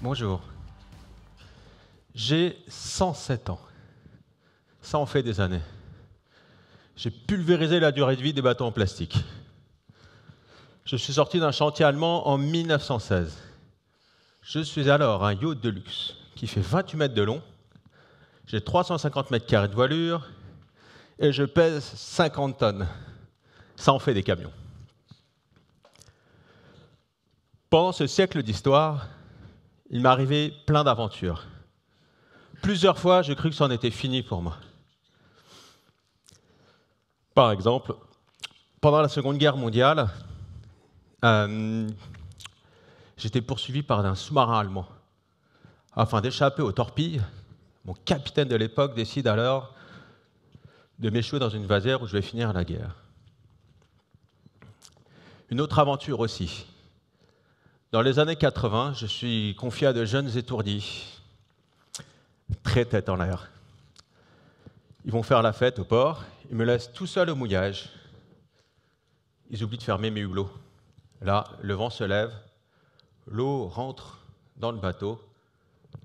Bonjour. J'ai 107 ans. Ça en fait des années. J'ai pulvérisé la durée de vie des bateaux en plastique. Je suis sorti d'un chantier allemand en 1916. Je suis alors un yacht de luxe qui fait 28 mètres de long. J'ai 350 mètres carrés de voilure et je pèse 50 tonnes. Ça en fait des camions. Pendant ce siècle d'histoire, il m'est arrivé plein d'aventures. Plusieurs fois, j'ai cru que c'en était fini pour moi. Par exemple, pendant la Seconde Guerre mondiale, j'étais poursuivi par un sous-marin allemand. Afin d'échapper aux torpilles, mon capitaine de l'époque décide alors de m'échouer dans une vasière où je vais finir la guerre. Une autre aventure aussi. Dans les années 80, je suis confié à de jeunes étourdis, très tête en l'air. Ils vont faire la fête au port, ils me laissent tout seul au mouillage. Ils oublient de fermer mes hublots. Là, le vent se lève, l'eau rentre dans le bateau.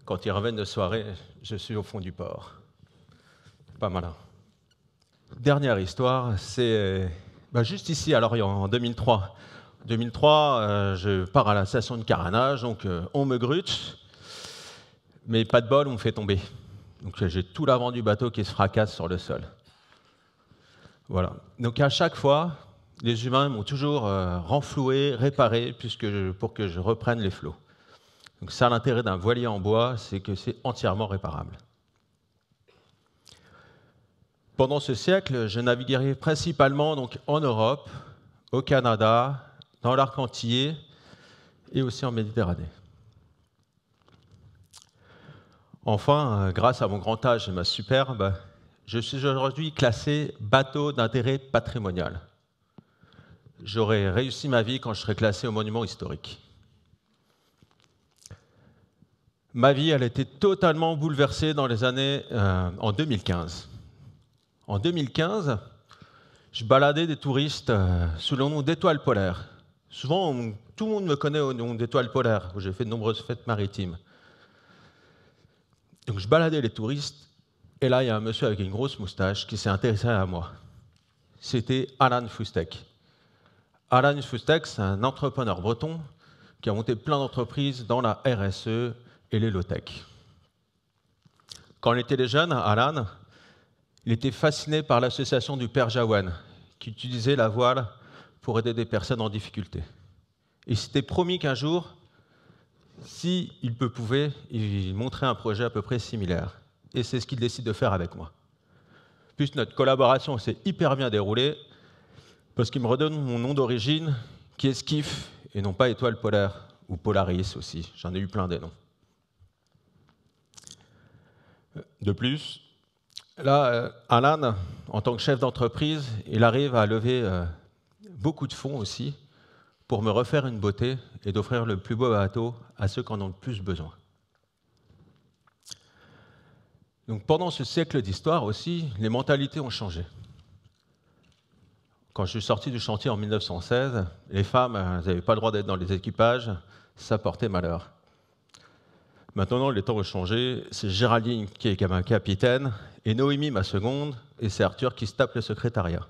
Quand ils reviennent de soirée, je suis au fond du port. Pas malin. Dernière histoire, c'est juste ici à Lorient, en 2003. En 2003, je pars à la station de carénage, donc on me grute, mais pas de bol, on me fait tomber. Donc j'ai tout l'avant du bateau qui se fracasse sur le sol. Voilà. Donc à chaque fois, les humains m'ont toujours renfloué, réparé, pour que je reprenne les flots. Donc ça, l'intérêt d'un voilier en bois, c'est que c'est entièrement réparable. Pendant ce siècle, je naviguerai principalement donc, en Europe, au Canada, dans l'arc antillais et aussi en Méditerranée. Enfin, grâce à mon grand âge et ma superbe, je suis aujourd'hui classé bateau d'intérêt patrimonial. J'aurai réussi ma vie quand je serai classé au monument historique. Ma vie, elle a été totalement bouleversée dans les années en 2015. En 2015, je baladais des touristes sous le nom d'Étoile polaire. Souvent, tout le monde me connaît au nom d'Étoile polaire, où j'ai fait de nombreuses fêtes maritimes. Donc je baladais les touristes, et là, il y a un monsieur avec une grosse moustache qui s'est intéressé à moi. C'était Alan Fustek. Alan Fustek, c'est un entrepreneur breton qui a monté plein d'entreprises dans la RSE et les low-tech. Quand on était des jeunes, Alan, il était fasciné par l'association du Père Jaouane, qui utilisait la voile pour aider des personnes en difficulté. Il s'était promis qu'un jour, s'il pouvait, il montrait un projet à peu près similaire. Et c'est ce qu'il décide de faire avec moi. Puis notre collaboration s'est hyper bien déroulée, parce qu'il me redonne mon nom d'origine, qui est Skiff, et non pas Étoile polaire, ou Polaris aussi. J'en ai eu plein des noms. De plus, là, Alan, en tant que chef d'entreprise, il arrive à lever beaucoup de fonds aussi pour me refaire une beauté et d'offrir le plus beau bateau à ceux qui en ont le plus besoin. Donc, pendant ce siècle d'histoire aussi, les mentalités ont changé. Quand je suis sorti du chantier en 1916, les femmes n'avaient pas le droit d'être dans les équipages, ça portait malheur. Maintenant, les temps ont changé, c'est Géraldine qui est ma capitaine, et Noémie ma seconde, et c'est Arthur qui se tape le secrétariat.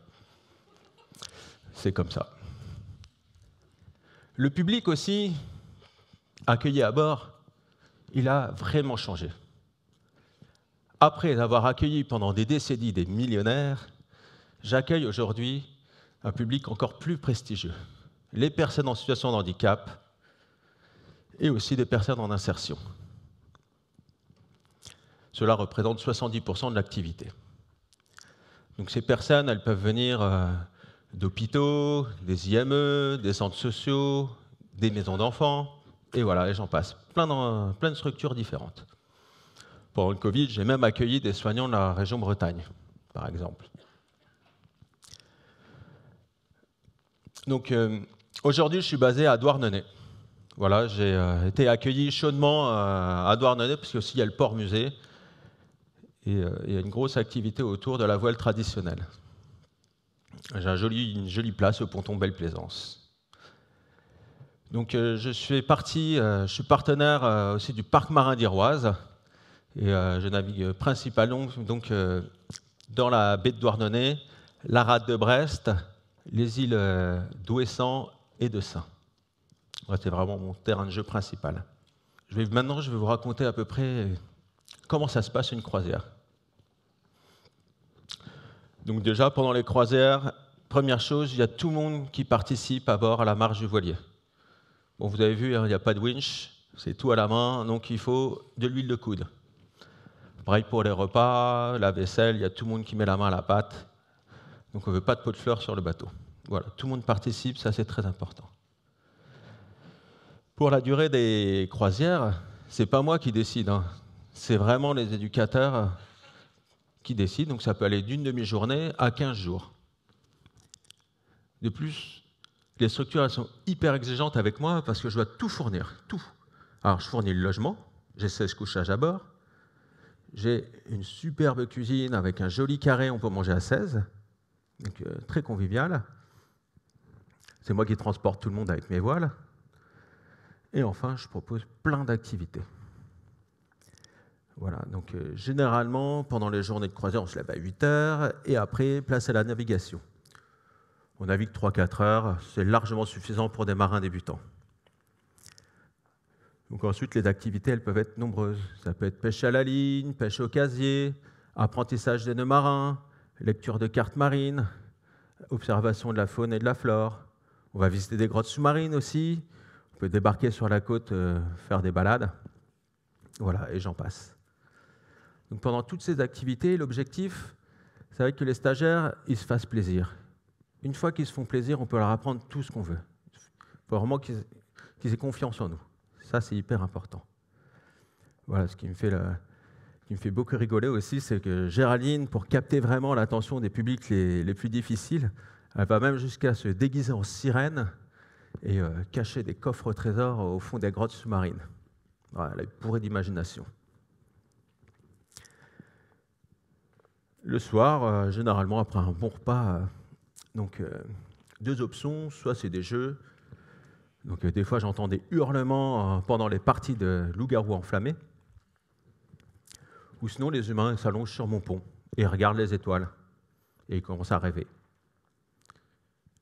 C'est comme ça. Le public aussi, accueilli à bord, il a vraiment changé. Après avoir accueilli pendant des décennies des millionnaires, j'accueille aujourd'hui un public encore plus prestigieux. Les personnes en situation de handicap et aussi des personnes en insertion. Cela représente 70% de l'activité. Donc ces personnes, elles peuvent venir d'hôpitaux, des IME, des centres sociaux, des maisons d'enfants, et voilà, et j'en passe. Plein de structures différentes. Pendant le Covid, j'ai même accueilli des soignants de la région Bretagne, par exemple. Donc aujourd'hui, je suis basé à Douarnenez. Voilà, j'ai été accueilli chaudement à Douarnenez, parce qu'il y a le port-musée, et il y a une grosse activité autour de la voile traditionnelle. J'ai une jolie place au ponton Belle-Plaisance. Donc je suis partenaire aussi du parc marin d'Iroise et je navigue principalement dans la baie de Douarnenez, la rade de Brest, les îles d'Ouessant et de Saint. Ouais, c'est vraiment mon terrain de jeu principal. Maintenant, je vais vous raconter à peu près comment ça se passe une croisière. Donc déjà, pendant les croisières, première chose, il y a tout le monde qui participe à bord à la marche du voilier. Bon, vous avez vu, hein, il n'y a pas de winch, c'est tout à la main, donc il faut de l'huile de coude. Pareil pour les repas, la vaisselle, il y a tout le monde qui met la main à la pâte. Donc on ne veut pas de pot de fleurs sur le bateau. Voilà, tout le monde participe, ça c'est très important. Pour la durée des croisières, c'est pas moi qui décide, hein. C'est vraiment les éducateurs qui décident, donc ça peut aller d'une demi-journée à 15 jours. De plus, les structures elles sont hyper exigeantes avec moi parce que je dois tout fournir, tout. Alors je fournis le logement, j'ai 16 couchages à bord, j'ai une superbe cuisine avec un joli carré, on peut manger à 16, donc très convivial. C'est moi qui transporte tout le monde avec mes voiles. Et enfin, je propose plein d'activités. Voilà, donc généralement, pendant les journées de croisière, on se lève à 8 heures et après, place à la navigation. On navigue 3-4 heures, c'est largement suffisant pour des marins débutants. Donc ensuite, les activités, elles peuvent être nombreuses. Ça peut être pêche à la ligne, pêche au casier, apprentissage des nœuds marins, lecture de cartes marines, observation de la faune et de la flore. On va visiter des grottes sous-marines aussi. On peut débarquer sur la côte, faire des balades. Voilà, et j'en passe. Donc pendant toutes ces activités, l'objectif, c'est que les stagiaires, ils se fassent plaisir. Une fois qu'ils se font plaisir, on peut leur apprendre tout ce qu'on veut. Il faut vraiment qu'ils aient confiance en nous. Ça, c'est hyper important. Voilà, ce qui me fait beaucoup rigoler aussi, c'est que Géraldine, pour capter vraiment l'attention des publics les plus difficiles, elle va même jusqu'à se déguiser en sirène et cacher des coffres au trésor au fond des grottes sous-marines. Voilà, elle est bourrée d'imagination. Le soir, généralement après un bon repas, deux options, soit c'est des jeux. Donc des fois j'entends des hurlements pendant les parties de loup-garou enflammés. Ou sinon les humains s'allongent sur mon pont et regardent les étoiles. Et ils commencent à rêver.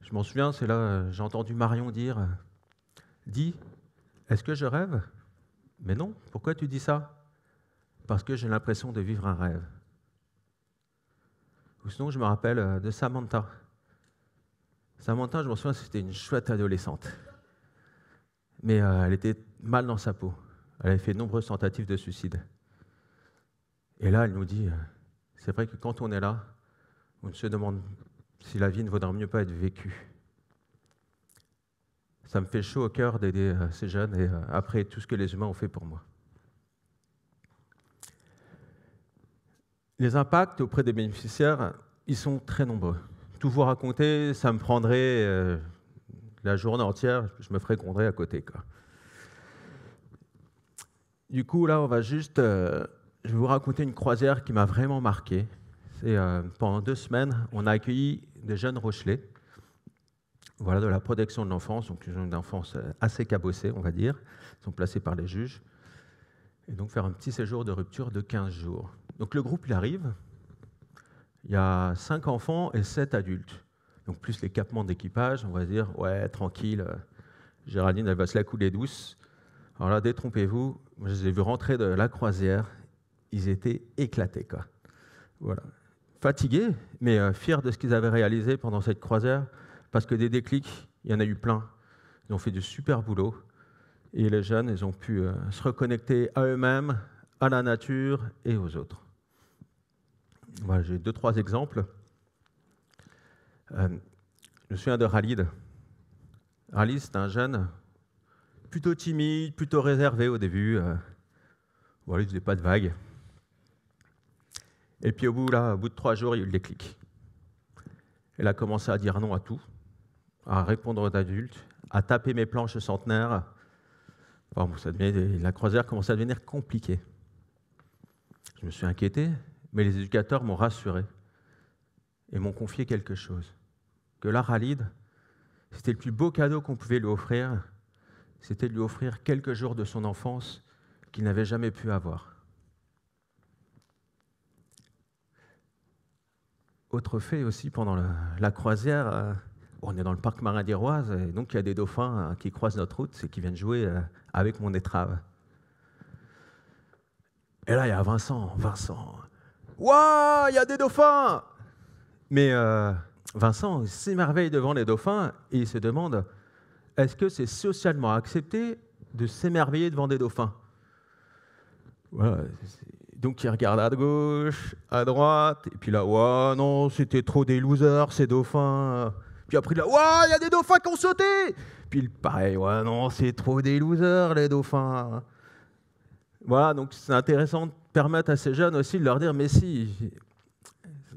Je m'en souviens, c'est là, j'ai entendu Marion dire « Dis, est-ce que je rêve ?» « Mais non, pourquoi tu dis ça ?»« Parce que j'ai l'impression de vivre un rêve. » Ou sinon, je me rappelle de Samantha. Samantha, je me souviens, c'était une chouette adolescente. Mais elle était mal dans sa peau. Elle avait fait de nombreuses tentatives de suicide. Et là, elle nous dit, c'est vrai que quand on est là, on se demande si la vie ne vaudrait mieux pas être vécue. Ça me fait chaud au cœur d'aider ces jeunes et après tout ce que les humains ont fait pour moi. Les impacts auprès des bénéficiaires, ils sont très nombreux. Tout vous raconter, ça me prendrait la journée entière, je me ferais gronder à côté, quoi. Du coup, là, je vais vous raconter une croisière qui m'a vraiment marqué. Pendant 2 semaines, on a accueilli des jeunes Rochelais, voilà, de la protection de l'enfance, donc une jeune d'enfance assez cabossée, on va dire. Ils sont placés par les juges. Et donc faire un petit séjour de rupture de 15 jours. Donc le groupe, il arrive. Il y a 5 enfants et 7 adultes. Donc plus les capements d'équipage, on va dire, ouais, tranquille, Géraldine, elle va se la couler douce. Alors là, détrompez-vous, je les ai vus rentrer de la croisière, ils étaient éclatés, quoi. Voilà. Fatigués, mais fiers de ce qu'ils avaient réalisé pendant cette croisière, parce que des déclics, il y en a eu plein. Ils ont fait du super boulot, et les jeunes, ils ont pu se reconnecter à eux-mêmes, à la nature et aux autres. Voilà, j'ai 2-3 exemples. Je me souviens de Khalid. Khalid, c'est un jeune plutôt timide, plutôt réservé au début. Voilà, il ne faisait pas de vagues. Et puis au bout de 3 jours, il y a eu le déclic. Elle a commencé à dire non à tout, à répondre aux adultes, à taper mes planches centenaires. Enfin, la croisière commençait à devenir compliquée. Je me suis inquiété, mais les éducateurs m'ont rassuré et m'ont confié quelque chose. Que là, Khalid, c'était le plus beau cadeau qu'on pouvait lui offrir, c'était de lui offrir quelques jours de son enfance qu'il n'avait jamais pu avoir. Autre fait aussi, pendant la croisière, on est dans le parc marin d'Iroise, et donc il y a des dauphins qui croisent notre route et qui viennent jouer avec mon étrave. Et là, il y a Vincent. Waouh, il y a des dauphins! Mais Vincent s'émerveille devant les dauphins et il se demande, est-ce que c'est socialement accepté de s'émerveiller devant des dauphins? Voilà. Donc il regarde à gauche, à droite, et puis là, ouais, non, c'était trop des losers, ces dauphins. Puis après, là, ouais, il y a des dauphins qui ont sauté. Puis pareil, ouais, non, c'est trop des losers, les dauphins. Voilà, donc c'est intéressant de permettre à ces jeunes aussi de leur dire, mais si,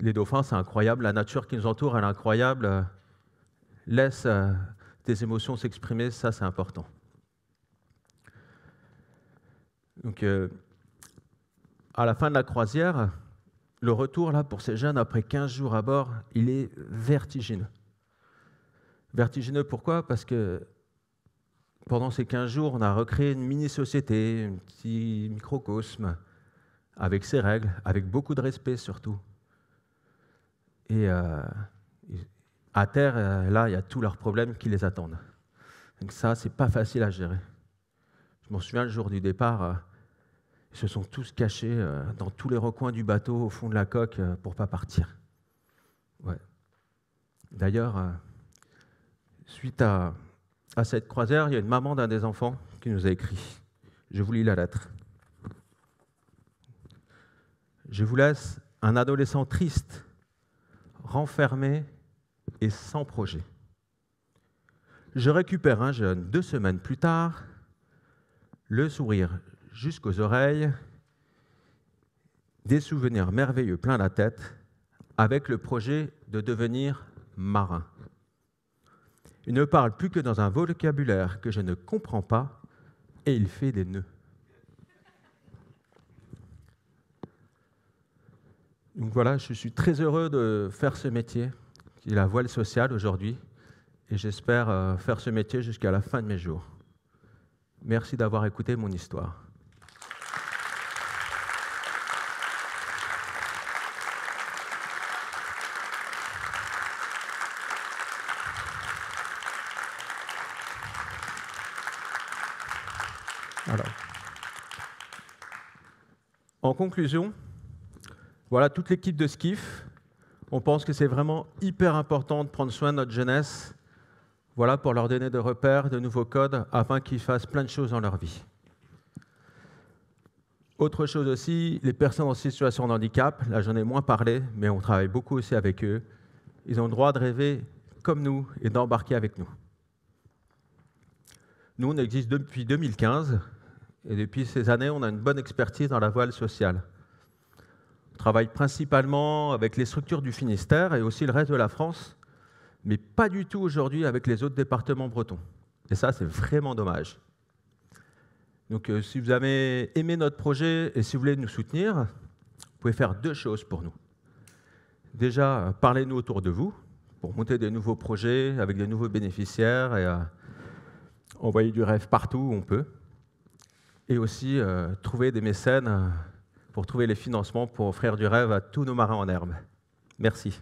les dauphins, c'est incroyable, la nature qui nous entoure, elle est incroyable. Laisse tes émotions s'exprimer, ça, c'est important. Donc, à la fin de la croisière, le retour là pour ces jeunes après 15 jours à bord, il est vertigineux. Vertigineux pourquoi? Parce que pendant ces 15 jours, on a recréé une mini-société, un petit microcosme, avec ses règles, avec beaucoup de respect surtout. Et à terre, là, il y a tous leurs problèmes qui les attendent. Donc ça, c'est pas facile à gérer. Je m'en souviens le jour du départ, ils se sont tous cachés dans tous les recoins du bateau, au fond de la coque, pour ne pas partir. Ouais. D'ailleurs, suite à cette croisière, il y a une maman d'un des enfants qui nous a écrit. Je vous lis la lettre. Je vous laisse un adolescent triste, renfermé et sans projet. Je récupère un jeune 2 semaines plus tard, le sourire jusqu'aux oreilles, des souvenirs merveilleux plein la tête, avec le projet de devenir marin. Il ne parle plus que dans un vocabulaire que je ne comprends pas, et il fait des nœuds. Donc voilà, je suis très heureux de faire ce métier, qui est la voile sociale aujourd'hui, et j'espère faire ce métier jusqu'à la fin de mes jours. Merci d'avoir écouté mon histoire. Alors, en conclusion, voilà toute l'équipe de Skiff. On pense que c'est vraiment hyper important de prendre soin de notre jeunesse, voilà, pour leur donner des repères, de nouveaux codes, afin qu'ils fassent plein de choses dans leur vie. Autre chose aussi, les personnes en situation de handicap, là j'en ai moins parlé, mais on travaille beaucoup aussi avec eux. Ils ont le droit de rêver comme nous et d'embarquer avec nous. Nous, on existe depuis 2015, et depuis ces années, on a une bonne expertise dans la voile sociale. On travaille principalement avec les structures du Finistère et aussi le reste de la France, mais pas du tout aujourd'hui avec les autres départements bretons. Et ça, c'est vraiment dommage. Donc, si vous avez aimé notre projet et si vous voulez nous soutenir, vous pouvez faire 2 choses pour nous. Déjà, parlez-nous autour de vous pour monter des nouveaux projets avec des nouveaux bénéficiaires et envoyer du rêve partout où on peut. Et aussi, trouver des mécènes pour trouver les financements pour offrir du rêve à tous nos marins en herbe. Merci.